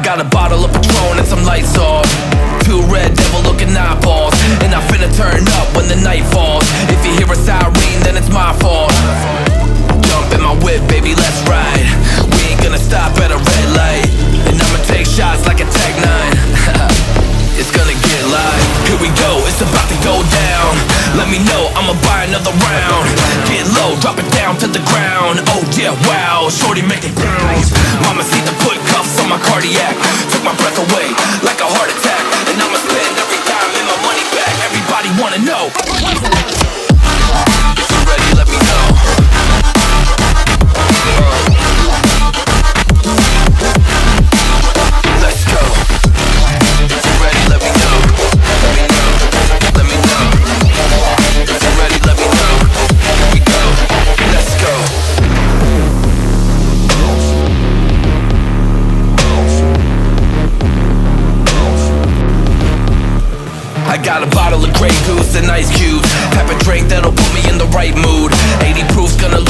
got a bottle of Patron and some lights off, two red devil looking eyeballs, and I finna turn up when the night falls. If you hear a siren, then it's my fault. Jump in my whip, baby, let's ride. We ain't gonna stop at a red light, and I'ma take shots like a Tech 9. It's gonna get live. Here we go, it's about to go down. Let me know, I'ma buy another round. Get low, drop it down to the ground. Oh yeah, wow, shorty make it bounce. Mama see the put cuffs on my cardiac. Took my breath away like a heart attack. And I'ma spend every dime and my money back. Everybody wanna know. If you're ready, let me know. Let's go. If you're ready, let me know. Let me know. Let me know. If you're ready, let me know. Here we go. Let's go. I got a bottle of Grey Goose and ice cubes, type of drink that'll put me in the right mood. 80 proof's gonna